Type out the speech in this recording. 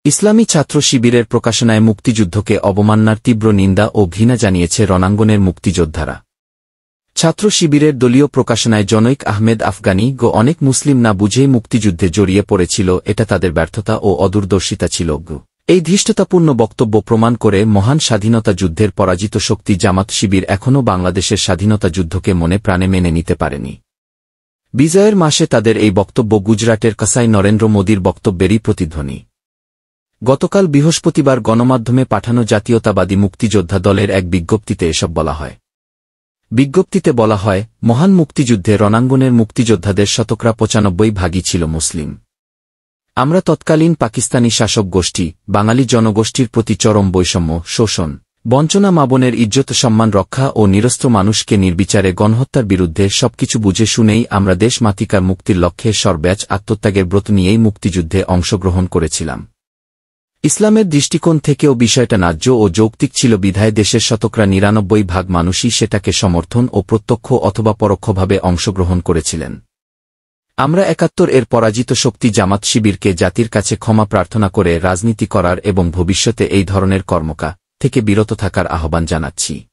ইসলামী ছাত্র শিবিরের প্রকাশনায় মুক্তিযুদ্ধকে অবমাননার তীব্র নিন্দা ও ঘৃণা জানিয়েছে রণাঙ্গনের মুক্তিযোদ্ধারা। ছাত্র শিবিরের দলীয় প্রকাশনায় জনৈক আহমেদ আফগানি অনেক মুসলিম না বুঝেই মুক্তিযুদ্ধে জড়িয়ে পড়েছিল, এটা তাদের ব্যর্থতা ও অদূরদর্শিতা ছিল। এই ধৃষ্টতাপূর্ণ বক্তব্য প্রমাণ করে মহান স্বাধীনতা যুদ্ধের পরাজিত শক্তি জামাত শিবির এখনও বাংলাদেশের স্বাধীনতা যুদ্ধকে মনে প্রাণে মেনে নিতে পারেনি। বিজয়ের মাসে তাদের এই বক্তব্য গুজরাটের কাসাই নরেন্দ্র মোদীর বক্তব্যেরই প্রতিধ্বনি। গতকাল বৃহস্পতিবার গণমাধ্যমে পাঠানো জাতীয়তাবাদী মুক্তিযোদ্ধা দলের এক বিজ্ঞপ্তিতে এসব বলা হয়। বিজ্ঞপ্তিতে বলা হয়, মহান মুক্তিযুদ্ধে রণাঙ্গনের মুক্তিযোদ্ধাদের 95% ছিল মুসলিম। আমরা তৎকালীন পাকিস্তানি শাসক গোষ্ঠী, বাঙালি জনগোষ্ঠীর প্রতি চরম বৈষম্য, শোষণ, বঞ্চনা, মা-বোনের ইজ্জত সম্মান রক্ষা ও নিরস্ত্র মানুষকে নির্বিচারে গণহত্যার বিরুদ্ধে সবকিছু বুঝে শুনেই আমরা দেশ মাতৃকার মুক্তির লক্ষ্যে সর্ব্যাজ আত্মত্যাগের ব্রত নিয়েই মুক্তিযুদ্ধে অংশগ্রহণ করেছিলাম। ইসলামের দৃষ্টিকোণ থেকেও বিষয়টা ন্যায্য ও যৌক্তিক ছিল বিধায় দেশের 99% মানুষই সেটাকে সমর্থন ও প্রত্যক্ষ অথবা পরোক্ষভাবে অংশগ্রহণ করেছিলেন। আমরা 71 এর পরাজিত শক্তি জামাত শিবিরকে জাতির কাছে ক্ষমা প্রার্থনা করে রাজনীতি করার এবং ভবিষ্যতে এই ধরনের কর্মকাণ্ড থেকে বিরত থাকার আহ্বান জানাচ্ছি।